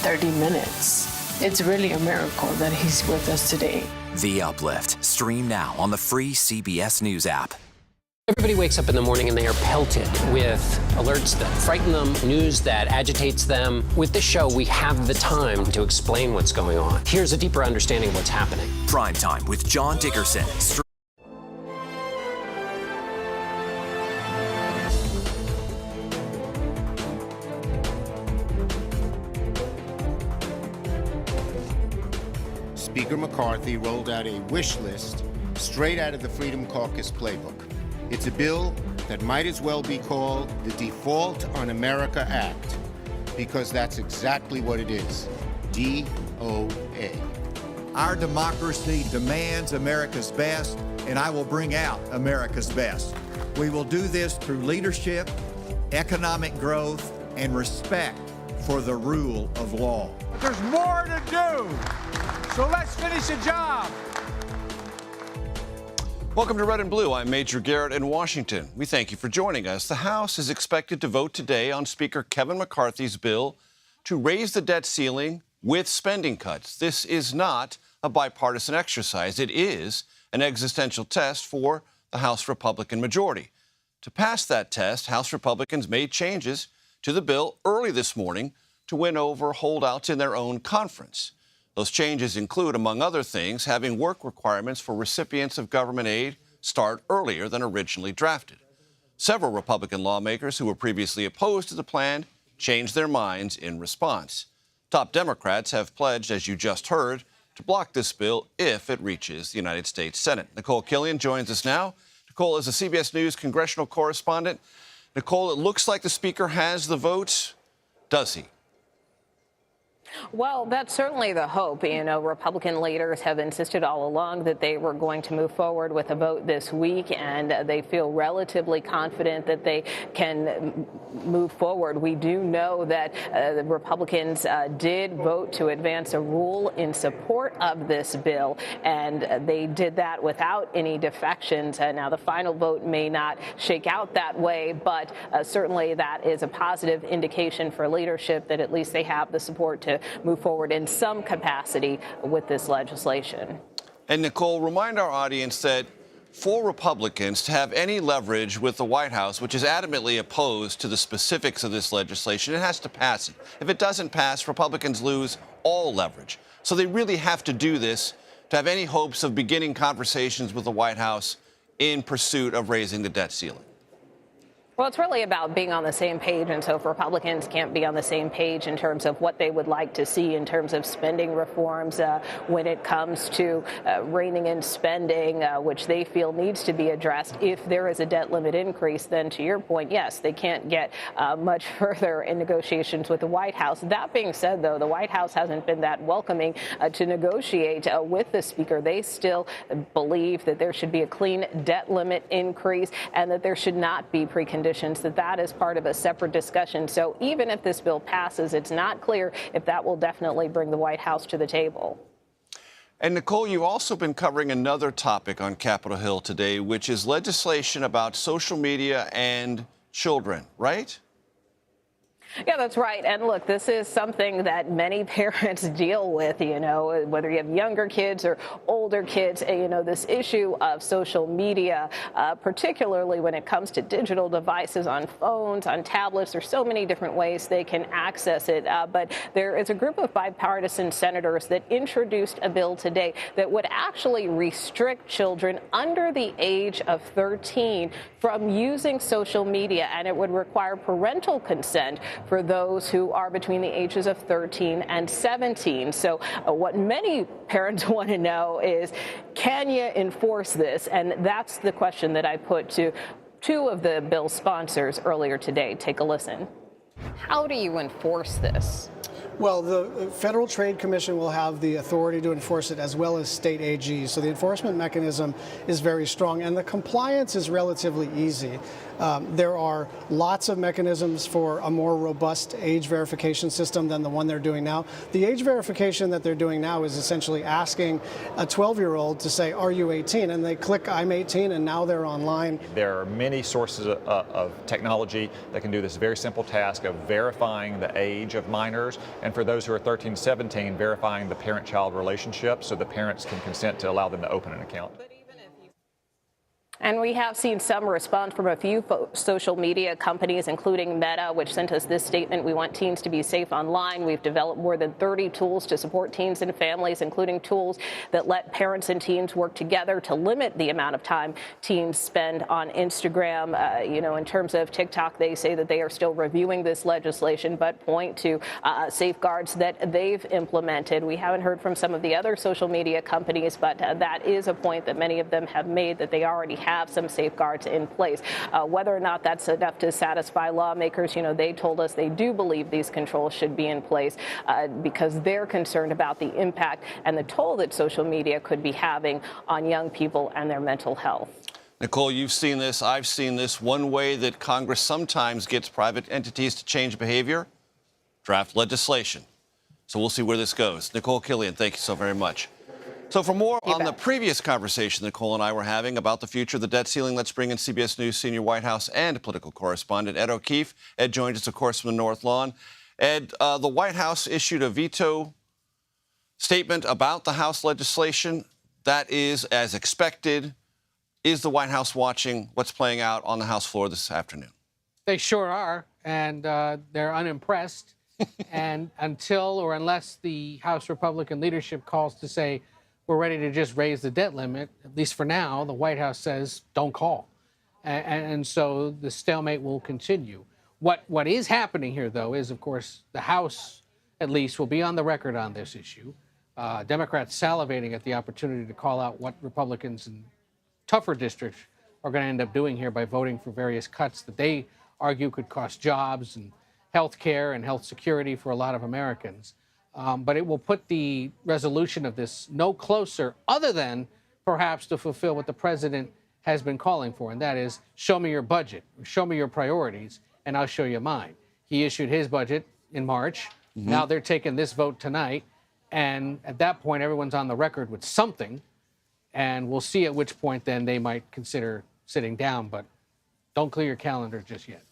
30 minutes. It's really a miracle that he's with us today. The Uplift. Stream now on the free CBS News app. Everybody wakes up in the morning and they are pelted with alerts that frighten them, news that agitates them. With this show, we have the time to explain what's going on. Here's a deeper understanding of what's happening. Prime Time with John Dickerson. Speaker McCarthy rolled out a wish list straight out of the Freedom Caucus Playbook. It's a bill that might as well be called the Default on America Act, because that's exactly what it is, DOA. Our democracy demands America's best, and I will bring out America's best. We will do this through leadership, economic growth, and respect for the rule of law. There's more to do, so let's finish the job. Welcome to Red and Blue. I'm Major Garrett in Washington. We thank you for joining us. The House is expected to vote today on Speaker Kevin McCarthy's bill to raise the debt ceiling with spending cuts. This is not a bipartisan exercise. It is an existential test for the House Republican majority. To pass that test, House Republicans made changes to the bill early this morning to win over holdouts in their own conference. Those changes include, among other things, having work requirements for recipients of government aid start earlier than originally drafted. Several Republican lawmakers who were previously opposed to the plan changed their minds in response. Top Democrats have pledged, as you just heard, to block this bill if it reaches the United States Senate. Nicole Killian joins us now. Nicole is a CBS News congressional correspondent. Nicole, it looks like the Speaker has the votes. Does he? Well, that's certainly the hope. You know, Republican leaders have insisted all along that they were going to move forward with a vote this week, and they feel relatively confident that they can move forward. We do know that the Republicans did vote to advance a rule in support of this bill, and they did that without any defections. Now, the final vote may not shake out that way, but certainly that is a positive indication for leadership that at least they have the support to move forward in some capacity with this legislation. And Nicole, remind our audience that for Republicans to have any leverage with the White House, which is adamantly opposed to the specifics of this legislation, it has to pass it. If it doesn't pass, Republicans lose all leverage. So they really have to do this to have any hopes of beginning conversations with the White House in pursuit of raising the debt ceiling. Well, it's really about being on the same page, and so if Republicans can't be on the same page in terms of what they would like to see in terms of spending reforms when it comes to reining in spending, which they feel needs to be addressed, if there is a debt limit increase, then to your point, yes, they can't get much further in negotiations with the White House. That being said, though, the White House hasn't been that welcoming to negotiate with the Speaker. They still believe that there should be a clean debt limit increase and that there should not be preconditions, that is part of a separate discussion. So even if this bill passes, it's not clear if that will definitely bring the White House to the table. And Nicole, you've also been covering another topic on Capitol Hill today, which is legislation about social media and children, right? Yeah, that's right. And look, this is something that many parents deal with, you know, whether you have younger kids or older kids, you know, this issue of social media, particularly when it comes to digital devices on phones, on tablets. There's so many different ways they can access it. But there is a group of bipartisan senators that introduced a bill today that would actually restrict children under the age of 13 from using social media, and it would require parental consent for those who are between the ages of 13 and 17. So what many parents want to know is, can you enforce this? And that's the question that I put to two of the bill sponsors earlier today. Take a listen. How do you enforce this? Well, the Federal Trade Commission will have the authority to enforce it, as well as state AGs. So the enforcement mechanism is very strong, and the compliance is relatively easy. There are lots of mechanisms for a more robust age verification system than the one they're doing now. The age verification that they're doing now is essentially asking a 12-year-old to say, are you 18? And they click, I'm 18, and now they're online. There are many sources of technology that can do this very simple task of verifying the age of minors, and for those who are 13 to 17, verifying the parent-child relationship so the parents can consent to allow them to open an account. And we have seen some response from a few social media companies, including Meta, which sent us this statement: we want teens to be safe online. We've developed more than 30 tools to support teens and families, including tools that let parents and teens work together to limit the amount of time teens spend on Instagram. In terms of TikTok, they say that they are still reviewing this legislation, but point to safeguards that they've implemented. We haven't heard from some of the other social media companies, but that is a point that many of them have made, that they already have some safeguards in place. Whether or not that's enough to satisfy lawmakers, they told us they do believe these controls should be in place because they're concerned about the impact and the toll that social media could be having on young people and their mental health. Nicole, you've seen this. I've seen this. One way that Congress sometimes gets private entities to change behavior: draft legislation. So we'll see where this goes. Nicole Killian, thank you so very much. So for more on the previous conversation Nicole and I were having about the future of the debt ceiling, let's bring in CBS News senior White House and political correspondent Ed O'Keefe. Ed joins us, of course, from the North Lawn. Ed, the White House issued a veto statement about the House legislation. That is as expected. Is the White House watching what's playing out on the House floor this afternoon? They sure are, and they're unimpressed. And unless the House Republican leadership calls to say, we're ready to just raise the debt limit, at least for now, the White House says, don't call. And so the stalemate will continue. What is happening here, though, is, of course, the House, at least, will be on the record on this issue. Democrats salivating at the opportunity to call out what Republicans in tougher districts are going to end up doing here by voting for various cuts that they argue could cost jobs and health care and health security for a lot of Americans. But it will put the resolution of this no closer, other than perhaps to fulfill what the president has been calling for, and that is, show me your budget, show me your priorities, and I'll show you mine. He issued his budget in March. Mm-hmm. Now they're taking this vote tonight, and at that point, everyone's on the record with something, and we'll see at which point then they might consider sitting down, but don't clear your calendar just yet.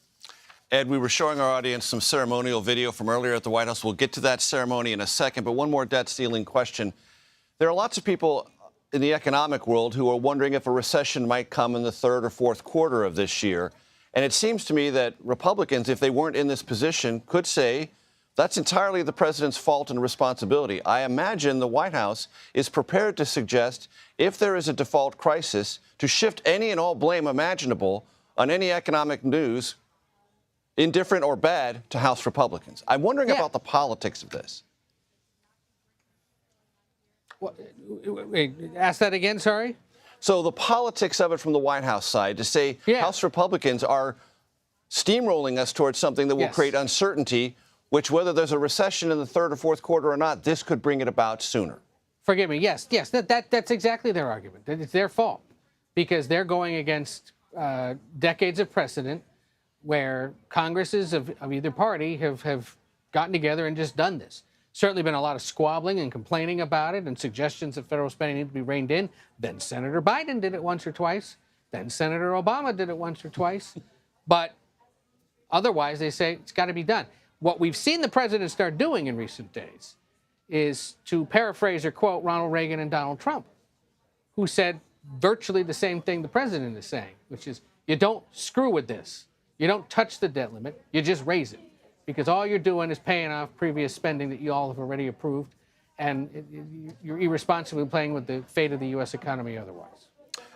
Ed, we were showing our audience some ceremonial video from earlier at the White House. We'll get to that ceremony in a second, but one more debt ceiling question. There are lots of people in the economic world who are wondering if a recession might come in the third or fourth quarter of this year. And it seems to me that Republicans, if they weren't in this position, could say that's entirely the president's fault and responsibility. I imagine the White House is prepared to suggest, if there is a default crisis, to shift any and all blame imaginable on any economic news, indifferent or bad, to House Republicans. I'm wondering about the politics of this. Wait, ask that again, sorry? So the politics of it from the White House side, to say House Republicans are steamrolling us towards something that will create uncertainty, which, whether there's a recession in the third or fourth quarter or not, this could bring it about sooner. Forgive me, yes, that's exactly their argument. It's their fault, because they're going against decades of precedent where Congresses of either party have gotten together and just done this. Certainly been a lot of squabbling and complaining about it and suggestions that federal spending needs to be reined in. Then Senator Biden did it once or twice. Then Senator Obama did it once or twice. But otherwise, they say it's got to be done. What we've seen the president start doing in recent days is, to paraphrase or quote Ronald Reagan and Donald Trump, who said virtually the same thing the president is saying, which is, you don't screw with this. You don't touch the debt limit. You just raise it, because all you're doing is paying off previous spending that you all have already approved, and you're irresponsibly playing with the fate of the U.S. economy otherwise.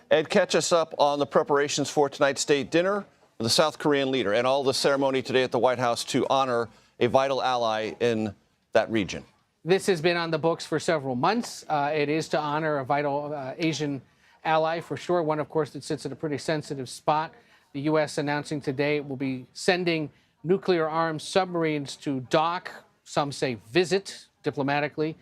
Ed, catch us up on the preparations for tonight's state dinner with the South Korean leader and all the ceremony today at the White House to honor a vital ally in that region. This has been on the books for several months. It is to honor a vital Asian ally, for sure, one, of course, that sits at a pretty sensitive spot. The U.S. announcing today it will be sending nuclear-armed submarines to dock, some say visit diplomatically,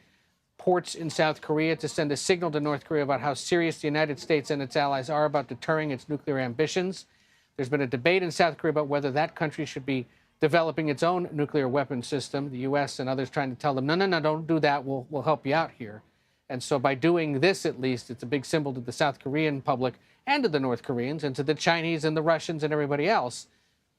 ports in South Korea to send a signal to North Korea about how serious the United States and its allies are about deterring its nuclear ambitions. There's been a debate in South Korea about whether that country should be developing its own nuclear weapon system. The U.S. and others trying to tell them, no, don't do that. We'll help you out here. And so by doing this, at least, it's a big symbol to the South Korean public and to the North Koreans and to the Chinese and the Russians and everybody else.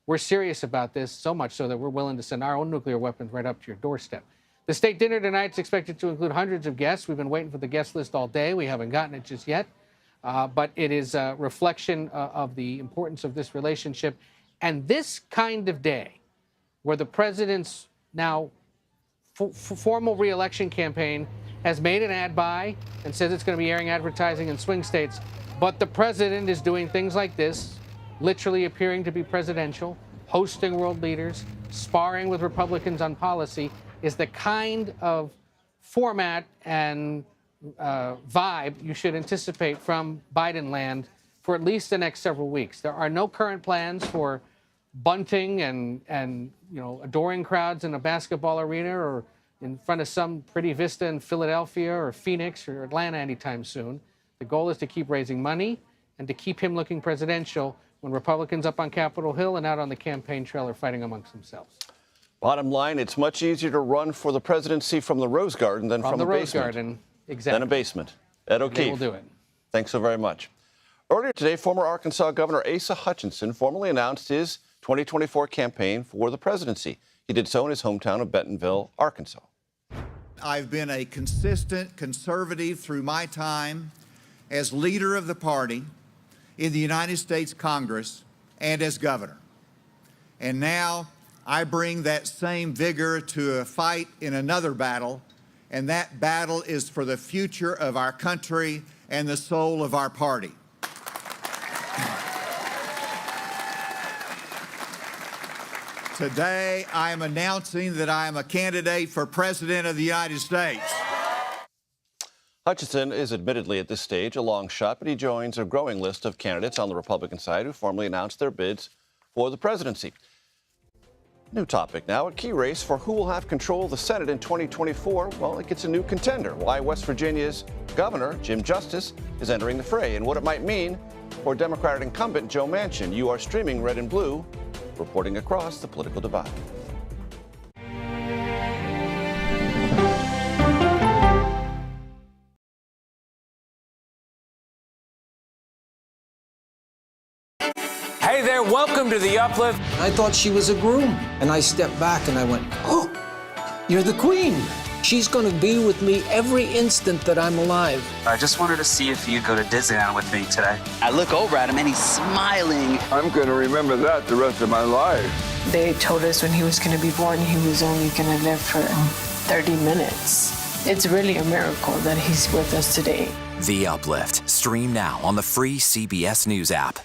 We're serious about this, so much so that we're willing to send our own nuclear weapons right up to your doorstep. The state dinner tonight is expected to include hundreds of guests. We've been waiting for the guest list all day. We haven't gotten it just yet. But it is a reflection of the importance of this relationship. And this kind of day, where the president's now formal re-election campaign has made an ad buy and says it's going to be airing advertising in swing states, but the president is doing things like this, literally appearing to be presidential, hosting world leaders, sparring with Republicans on policy, is the kind of format and vibe you should anticipate from Biden land for at least the next several weeks. There are no current plans for bunting and adoring crowds in a basketball arena or in front of some pretty vista in Philadelphia or Phoenix or Atlanta anytime soon. The goal is to keep raising money and to keep him looking presidential when Republicans up on Capitol Hill and out on the campaign trail are fighting amongst themselves. Bottom line, it's much easier to run for the presidency from the Rose Garden than from the Rose basement. Garden, exactly. Than a basement. Ed O'Keefe. They will do it. Thanks so very much. Earlier today, former Arkansas Governor Asa Hutchinson formally announced his 2024 campaign for the presidency. He did so in his hometown of Bentonville, Arkansas. I've been a consistent conservative through my time as leader of the party in the United States Congress and as governor. And now I bring that same vigor to a fight in another battle, and that battle is for the future of our country and the soul of our party. Today, I am announcing that I am a candidate for President of the United States. Hutchinson is admittedly at this stage a long shot, but he joins a growing list of candidates on the Republican side who formally announced their bids for the presidency. New topic now, a key race for who will have control of the Senate in 2024. Well, it gets a new contender. Why West Virginia's governor, Jim Justice, is entering the fray and what it might mean for Democratic incumbent Joe Manchin. You are streaming Red and Blue, reporting across the political divide. Hey there, welcome to the Uplift. I thought she was a groom, and I stepped back and I went, oh, you're the queen. She's going to be with me every instant that I'm alive. I just wanted to see if you'd go to Disneyland with me today. I look over at him and he's smiling. I'm going to remember that the rest of my life. They told us when he was going to be born, he was only going to live for 30 minutes. It's really a miracle that he's with us today. The Uplift. Stream now on the free CBS News app.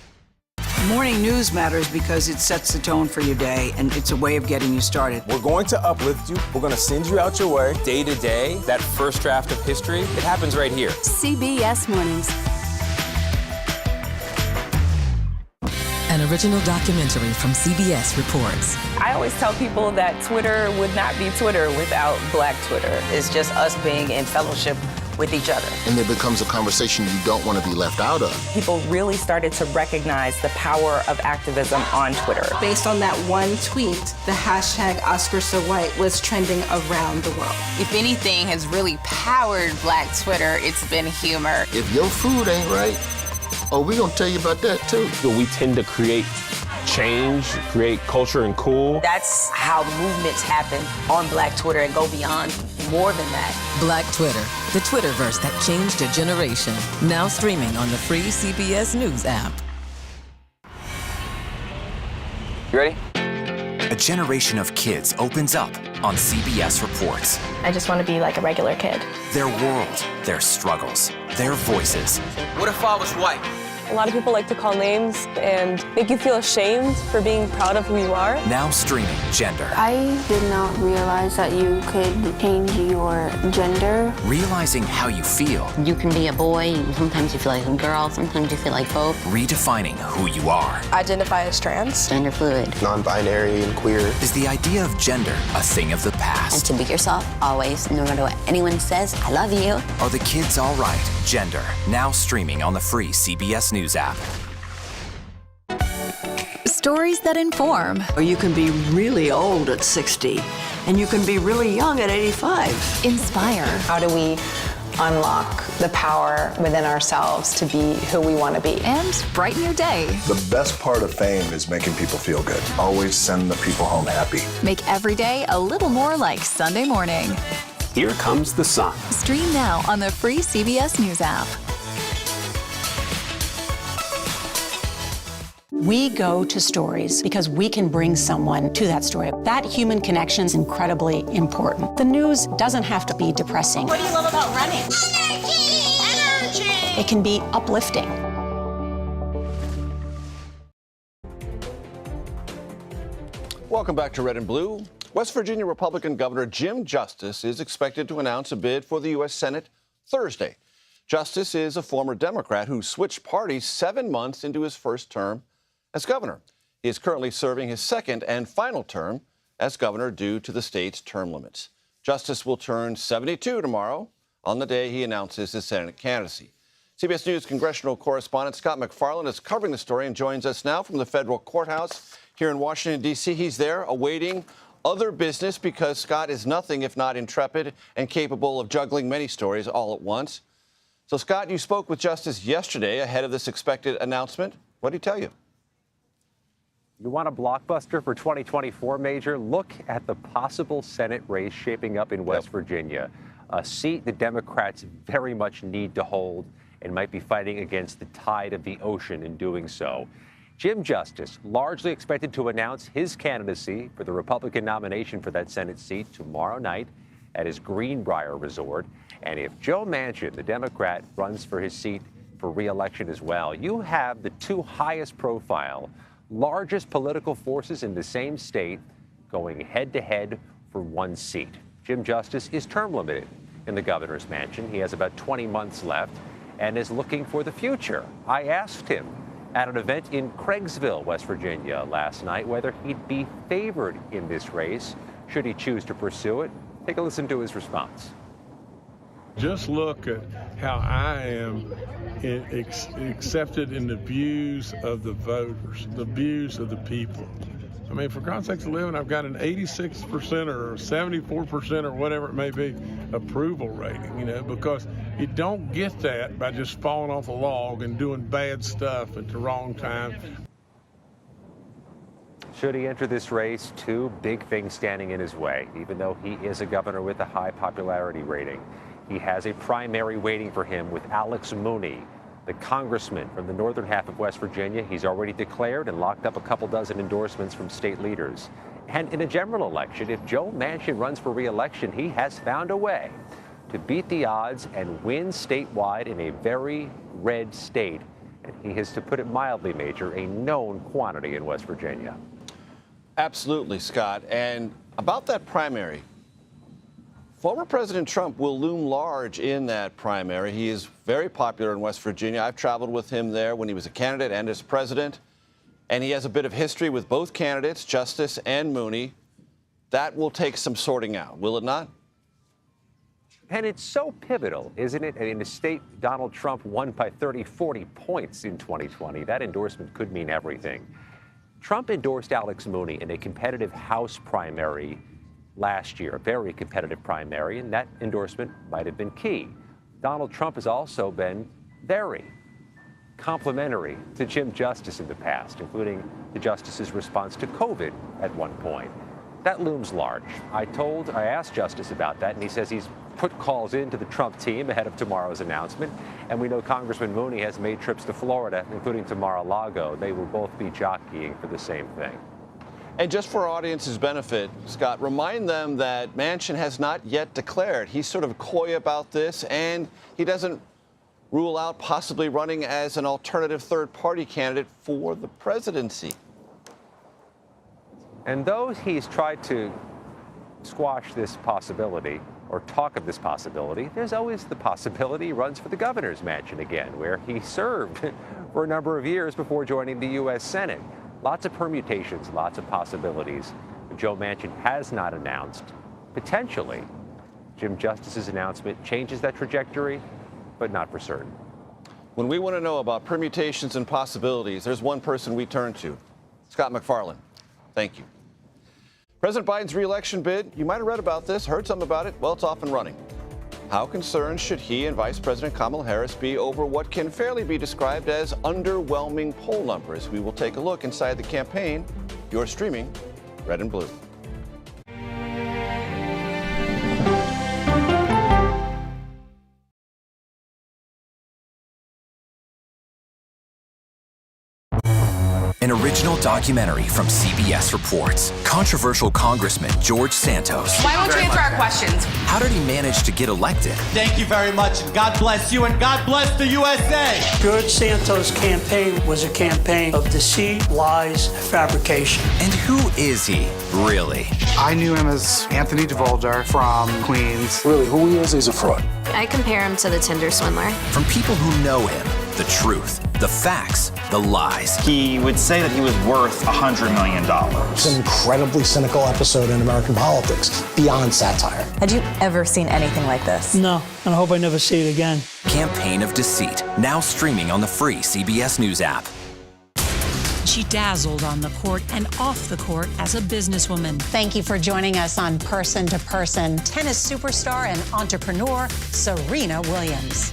Morning news matters because it sets the tone for your day, and it's a way of getting you started. We're going to uplift you. We're going to send you out your way. Day to day, that first draft of history, it happens right here. CBS Mornings. An original documentary from CBS reports. I always tell people that Twitter would not be Twitter without Black Twitter. It's just us being in fellowship with each other. And there becomes a conversation you don't want to be left out of. People really started to recognize the power of activism on Twitter. Based on that one tweet, the hashtag #OscarSoWhite was trending around the world. If anything has really powered Black Twitter, it's been humor. If your food ain't right, oh, we're going to tell you about that too. So we tend to create change, create culture and cool. That's how movements happen on Black Twitter and go beyond more than that. Black Twitter, the Twitterverse that changed a generation. Now streaming on the free CBS News app. You ready? A generation of kids opens up on CBS Reports. I just want to be like a regular kid. Their world, their struggles, their voices. What if I was white? A lot of people like to call names and make you feel ashamed for being proud of who you are. Now streaming Gender. I did not realize that you could change your gender. Realizing how you feel. You can be a boy, sometimes you feel like a girl, sometimes you feel like both. Redefining who you are. Identify as trans. Gender fluid. Non-binary and queer. Is the idea of gender a thing of the past? And to be yourself, always, no matter what anyone says, I love you. Are the kids all right? Gender. Now streaming on the free CBS News app. Stories that inform. You can be really old at 60, and you can be really young at 85. Inspire. How do we unlock the power within ourselves to be who we want to be? And brighten your day. The best part of fame is making people feel good. Always send the people home happy. Make every day a little more like Sunday morning. Here comes the sun. Stream now on the free CBS News app. We go to stories because we can bring someone to that story. That human connection is incredibly important. The news doesn't have to be depressing. What do you love about running? Energy! Energy! It can be uplifting. Welcome back to Red and Blue. West Virginia Republican Governor Jim Justice is expected to announce a bid for the U.S. Senate Thursday. Justice is a former Democrat who switched parties 7 months into his first term as governor. He is currently serving his second and final term as governor due to the state's term limits. Justice will turn 72 tomorrow on the day he announces his Senate candidacy. CBS News congressional correspondent Scott McFarland is covering the story and joins us now from the federal courthouse here in Washington, D.C. He's there awaiting other business because Scott is nothing if not intrepid and capable of juggling many stories all at once. So, Scott, you spoke with Justice yesterday ahead of this expected announcement. What did he tell you? You want a blockbuster for 2024, Major? Look at the possible Senate race shaping up in West Virginia, a seat the Democrats very much need to hold and might be fighting against the tide of the ocean in doing so. Jim Justice largely expected to announce his candidacy for the Republican nomination for that Senate seat tomorrow night at his Greenbrier resort. And if Joe Manchin, the Democrat, runs for his seat for re-election as well, you have the two highest profile, largest political forces in the same state going head-to-head for one seat. Jim Justice is term limited in the governor's mansion. He has about 20 months left and is looking for the future. I asked him at an event in Craigsville, West Virginia last night whether he'd be favored in this race should he choose to pursue it. Take a listen to his response. Just look at how I am accepted in the views of the voters, the views of the people. I mean, for God's sakes, I've got an 86% or 74% or whatever it may be approval rating, because you don't get that by just falling off a log and doing bad stuff at the wrong time. Should he enter this race, two big things standing in his way. Even though he is a governor with a high popularity rating, he has a primary waiting for him with Alex Mooney, the congressman from the northern half of West Virginia. He's already declared and locked up a couple dozen endorsements from state leaders. And in a general election, if Joe Manchin runs for re-election, he has found a way to beat the odds and win statewide in a very red state. And he is, to put it mildly, Major, a known quantity in West Virginia. Absolutely, Scott. And about that primary, former President Trump will loom large in that primary. He is very popular in West Virginia. I've traveled with him there when he was a candidate and as president. And he has a bit of history with both candidates, Justice and Mooney. That will take some sorting out, will it not? And it's so pivotal, isn't it? In a state Donald Trump won by 30, 40 points in 2020, that endorsement could mean everything. Trump endorsed Alex Mooney in a competitive House primary last year, a very competitive primary, and that endorsement might have been key. Donald Trump has also been very complimentary to Jim Justice in the past, including the Justice's response to COVID at one point. That looms large. I asked Justice about that, and he says he's put calls into the Trump team ahead of tomorrow's announcement. And we know Congressman Mooney has made trips to Florida, including to Mar-a-Lago. They will both be jockeying for the same thing. And just for our audience's benefit, Scott, remind them that Manchin has not yet declared. He's sort of coy about this, and he doesn't rule out possibly running as an alternative third-party candidate for the presidency. And though he's tried to squash this possibility or talk of this possibility, there's always the possibility he runs for the governor's mansion again, where he served for a number of years before joining the U.S. Senate. Lots of permutations, lots of possibilities. Joe Manchin has not announced. Potentially, Jim Justice's announcement changes that trajectory, but not for certain. When we want to know about permutations and possibilities, there's one person we turn to, Scott McFarland, thank you. President Biden's re-election bid, you might have read about this, heard something about it. Well, it's off and running. How concerned should he and Vice President Kamala Harris be over what can fairly be described as underwhelming poll numbers? We will take a look inside the campaign. You're streaming Red and Blue. An original documentary from CBS reports. Controversial Congressman George Santos. Why won't you answer our questions? How did he manage to get elected? Thank you very much, and God bless you, and God bless the USA. George Santos' campaign was a campaign of deceit, lies, fabrication. And who is he, really? I knew him as Anthony DeVolder from Queens. Really, who he is, he's a fraud. I compare him to the Tinder swindler. From people who know him, the truth, the facts, the lies. He would say that he was worth $100 million. It's an incredibly cynical episode in American politics, beyond satire. Had you ever seen anything like this? No, and I hope I never see it again. Campaign of Deceit, now streaming on the free CBS News app. She dazzled on the court and off the court as a businesswoman. Thank you for joining us on Person to Person. Tennis superstar and entrepreneur Serena Williams.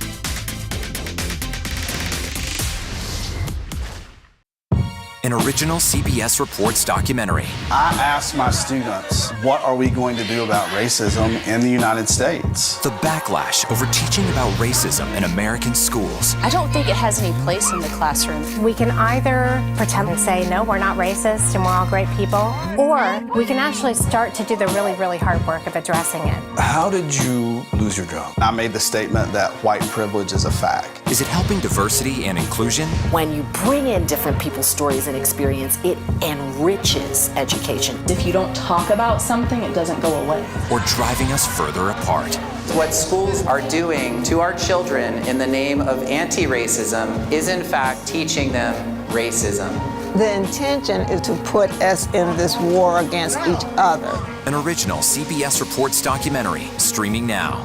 An original CBS Reports documentary. I asked my students, what are we going to do about racism in the United States? The backlash over teaching about racism in American schools. I don't think it has any place in the classroom. We can either pretend and say, no, we're not racist and we're all great people, or we can actually start to do the really, really hard work of addressing it. How did you lose your job? I made the statement that white privilege is a fact. Is it helping diversity and inclusion? When you bring in different people's stories and experience, it enriches education. If you don't talk about something, it doesn't go away. Or driving us further apart? What schools are doing to our children in the name of anti-racism is in fact teaching them racism. The intention is to put us in this war against each other. An original CBS Reports documentary, streaming now.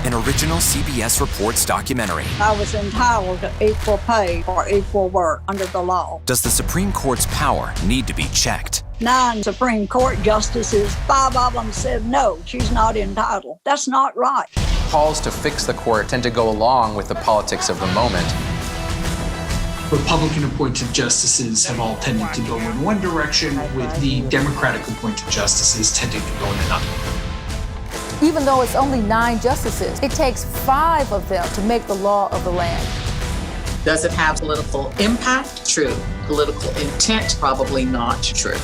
An original CBS Reports documentary. I was entitled to equal pay for equal work under the law. Does the Supreme Court's power need to be checked? 9 Supreme Court justices, 5 of them said no, she's not entitled. That's not right. Calls to fix the court tend to go along with the politics of the moment. Republican-appointed justices have all tended to go in one direction, with the Democratic-appointed justices tending to go in another. Even though it's only 9 justices, it takes 5 of them to make the law of the land. Does it have political impact? True. Political intent? Probably not true.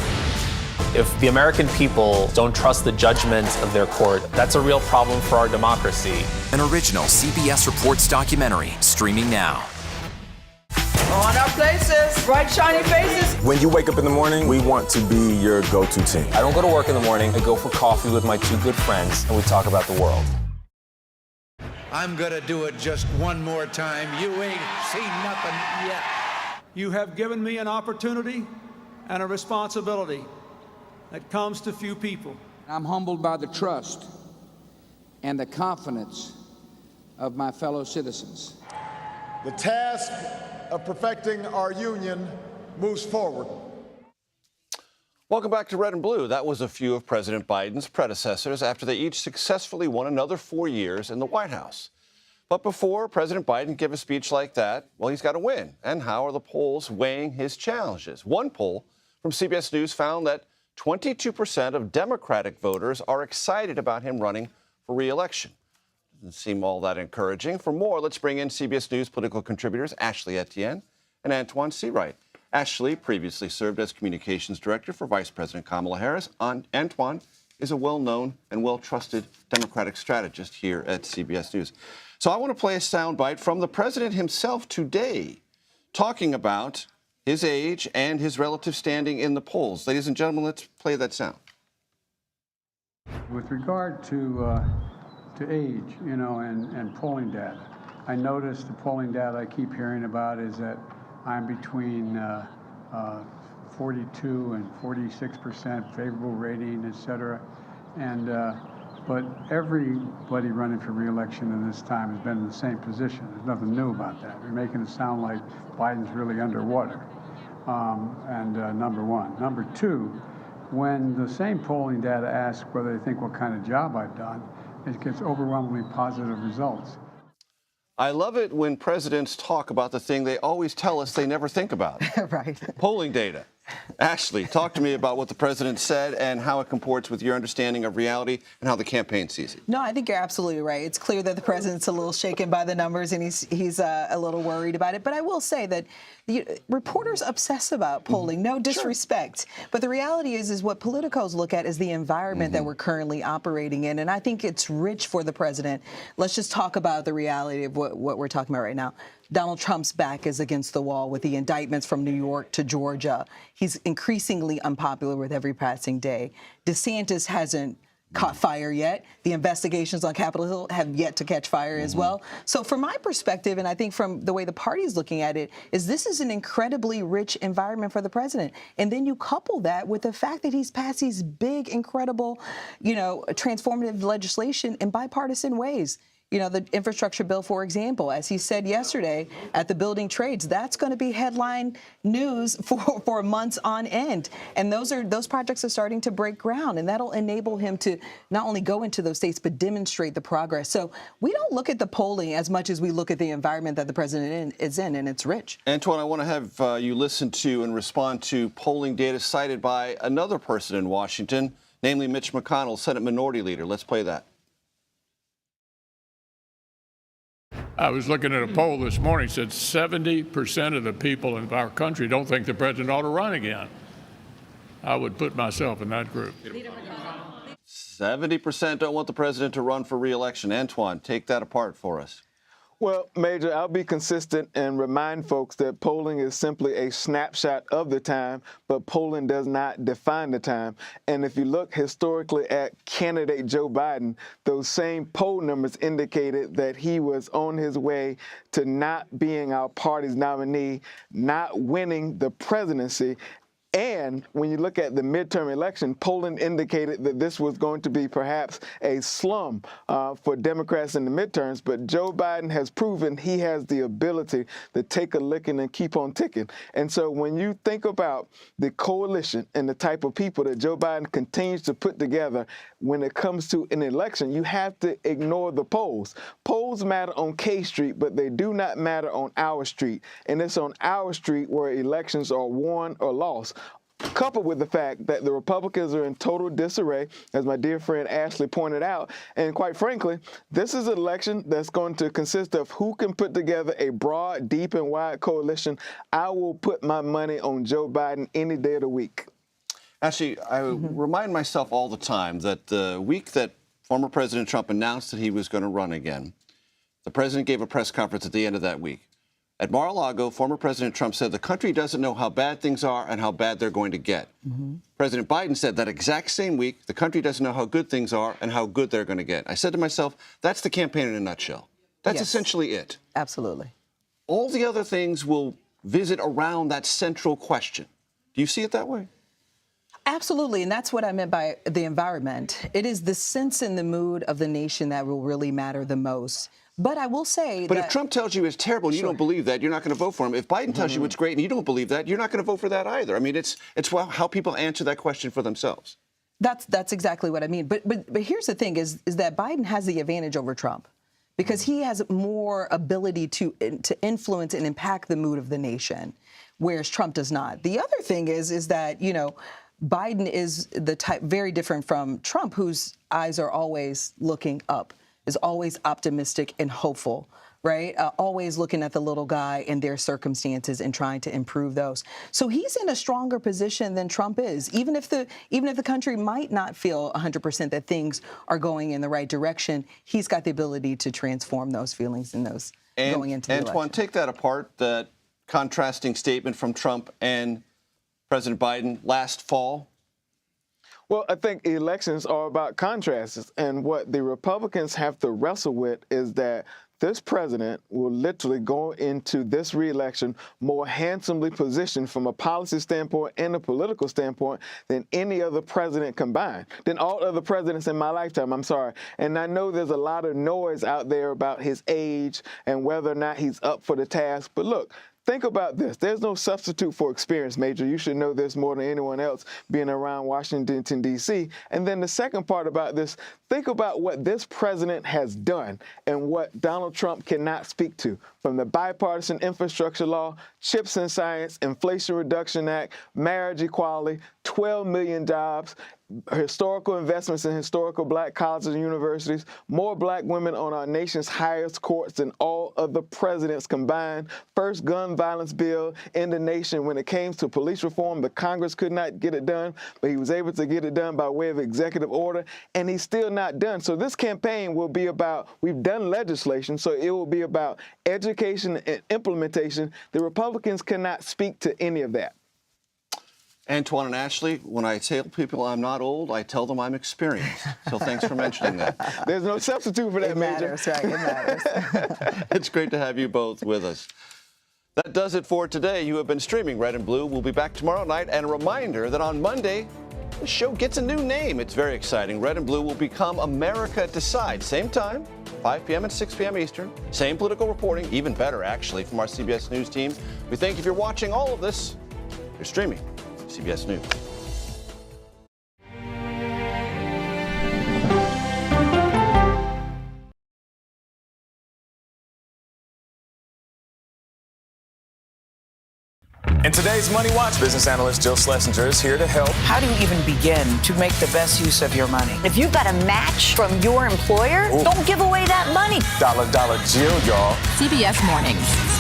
If the American people don't trust the judgment of their court, that's a real problem for our democracy. An original CBS Reports documentary, streaming now. On our places, bright, shiny faces. When you wake up in the morning, we want to be your go-to team. I don't go to work in the morning. I go for coffee with my 2 good friends, and we talk about the world. I'm gonna do it just one more time. You ain't seen nothing yet. You have given me an opportunity and a responsibility that comes to few people. I'm humbled by the trust and the confidence of my fellow citizens. The task of perfecting our union moves forward. Welcome back to Red and Blue. That was a few of President Biden's predecessors after they each successfully won another 4 years in the White House. But before President Biden give a speech like that, well, he's got to win. And how are the polls weighing his challenges? One poll from CBS News found that 22% of Democratic voters are excited about him running for re-election. Doesn't seem all that encouraging. For more, let's bring in CBS News political contributors Ashley Etienne and Antoine Seawright. Ashley previously served as communications director for Vice President Kamala Harris. Antoine is a well-known and well-trusted Democratic strategist here at CBS News. So I want to play a soundbite from the president himself today, talking about his age and his relative standing in the polls. Ladies and gentlemen, let's play that sound. With regard to age, and polling data, I noticed the polling data I keep hearing about is that I'm between 42 and 46% favorable rating, et cetera. And But everybody running for re-election in this time has been in the same position. There's nothing new about that. You're making it sound like Biden's really underwater. Number one. Number two, when the same polling data asks whether they think what kind of job I've done, it gets overwhelmingly positive results. I love it when presidents talk about the thing they always tell us they never think about. Right. Polling data. Ashley, talk to me about what the president said and how it comports with your understanding of reality and how the campaign sees it. No, I think you're absolutely right. It's clear that the president's a little shaken by the numbers and he's a little worried about it. But I will say that the reporters obsess about polling, no disrespect. Sure. But the reality is what politicos look at is the environment that we're currently operating in. And I think it's rich for the president. Let's just talk about the reality of what we're talking about right now. Donald Trump's back is against the wall with the indictments from New York to Georgia. He's increasingly unpopular with every passing day. DeSantis hasn't caught fire yet. The investigations on Capitol Hill have yet to catch fire as well. So from my perspective, and I think from the way the party is looking at it, is this is an incredibly rich environment for the president. And then you couple that with the fact that he's passed these big, incredible, transformative legislation in bipartisan ways. The infrastructure bill, for example, as he said yesterday at the Building Trades, that's going to be headline news for months on end. And those projects are starting to break ground, and that'll enable him to not only go into those states, but demonstrate the progress. So we don't look at the polling as much as we look at the environment that the president is in, and it's rich. Antoine, I want to have you listen to and respond to polling data cited by another person in Washington, namely Mitch McConnell, Senate Minority Leader. Let's play that. I was looking at a poll this morning that said 70% of the people in our country don't think the president ought to run again. I would put myself in that group. 70% don't want the president to run for re-election. Antoine, take that apart for us. Well, Major, I'll be consistent and remind folks that polling is simply a snapshot of the time, but polling does not define the time. And if you look historically at candidate Joe Biden, those same poll numbers indicated that he was on his way to not being our party's nominee, not winning the presidency. And when you look at the midterm election, polling indicated that this was going to be perhaps a slum for Democrats in the midterms. But Joe Biden has proven he has the ability to take a licking and keep on ticking. And so when you think about the coalition and the type of people that Joe Biden continues to put together when it comes to an election, you have to ignore the polls. Polls matter on K Street, but they do not matter on our street. And it's on our street where elections are won or lost. Coupled with the fact that the Republicans are in total disarray, as my dear friend Ashley pointed out. And quite frankly, this is an election that's going to consist of who can put together a broad, deep, and wide coalition. I will put my money on Joe Biden any day of the week. Actually, I remind myself all the time that the week that former President Trump announced that he was going to run again, the president gave a press conference at the end of that week. At Mar-a-Lago, former President Trump said the country doesn't know how bad things are and how bad they're going to get. President Biden said that exact same week, the country doesn't know how good things are and how good they're going to get. I said to myself, that's the campaign in a nutshell. That's essentially it. Absolutely. All the other things will visit around that central question. Do you see it that way? Absolutely, and that's what I meant by the environment. It is the sense and the mood of the nation that will really matter the most. But I will say But if Trump tells you it's terrible and you don't believe that, you're not going to vote for him. If Biden tells you it's great and you don't believe that, you're not going to vote for that either. I mean, it's how people answer that question for themselves. That's exactly what I mean. But here's the thing is that Biden has the advantage over Trump because he has more ability to influence and impact the mood of the nation, whereas Trump does not. The other thing is that, Biden is the type very different from Trump, whose eyes are always looking up, is always optimistic and hopeful, right? Always looking at the little guy and their circumstances and trying to improve those. So he's in a stronger position than Trump is, even if the country might not feel 100% that things are going in the right direction. He's got the ability to transform those feelings and those going into the election. Antoine, take that apart, that contrasting statement from Trump and President Biden last fall. Well, I think elections are about contrasts, and what the Republicans have to wrestle with is that this president will literally go into this reelection more handsomely positioned from a policy standpoint and a political standpoint than any other president combined, than all other presidents in my lifetime, I'm sorry. And I know there's a lot of noise out there about his age and whether or not he's up for the task, but look, think about this. There's no substitute for experience, Major. You should know this more than anyone else being around Washington, D.C. And then the second part about this, think about what this president has done and what Donald Trump cannot speak to. From the bipartisan infrastructure law, CHIPS and Science, Inflation Reduction Act, marriage equality, 12 million jobs, historical investments in historical black colleges and universities, more black women on our nation's highest courts than all other presidents combined, first gun violence bill in the nation. When it came to police reform, the Congress could not get it done, but he was able to get it done by way of executive order, and he's still not done. So this campaign will be about, we've done legislation, so it will be about education and implementation. The Republicans cannot speak to any of that. Antoine and Ashley, when I tell people I'm not old, I tell them I'm experienced. So thanks for mentioning that. There's no substitute for that, Major. It matters, right? It matters. It's great to have you both with us. That does it for today. You have been streaming Red and Blue. We'll be back tomorrow night. And a reminder that on Monday, the show gets a new name. It's very exciting. Red and Blue will become America Decide. Same time, 5 p.m. and 6 p.m. Eastern. Same political reporting, even better, actually, from our CBS News team. We thank you for watching all of this. You're streaming CBS News. In today's Money Watch, business analyst Jill Schlesinger is here to help. How do you even begin to make the best use of your money? If you've got a match from your employer, don't give away that money. Dollar Jill, y'all. CBS Mornings.